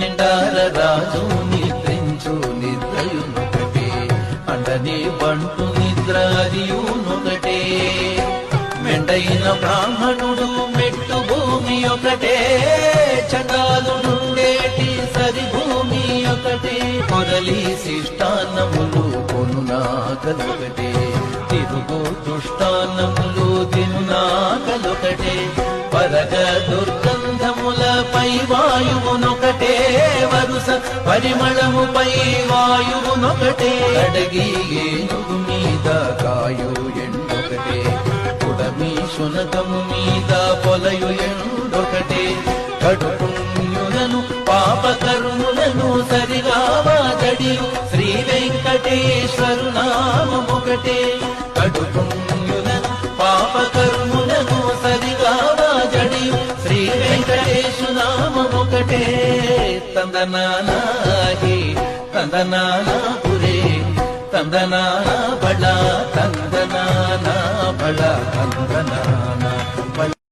నిండార రాజు నిద్రించు నిద్రయునొకటే, అండని బంటు నిద్ర అదియునొకటే. మెండైన బ్రాహ్మణుడు మెట్టు భూమి ఒకటే, చండాలుడుండేటి సరి భూమి ఒకటే. కొరలి శిష్టాన్నములు కొనునాకలొకటే, తిరుగు దుష్టాన్నములు తినునాకలొకటే. పరగ దుర్గంధములపై వాయువునొకటే, వరుస పరిమళముపై వాయువునొకటే. అడగి ఏనుగు మీద కాయు ఎండొకటే, కుడమి శునకము మీద పొలయు ఎండొకటే. కడుపుణ్యులను పాపకర్ములను సరిగావాదడియు శ్రీ వెంకటేశ్వరు నామమొకటే. కడుపుణ్యులను పాపకర్ములను సరిగావాదడియు శ్రీ వెంకటేశు నామమొకటే. తందనానాహి తందనానాపురే, తందనా బళ తందనా బళ తందనా.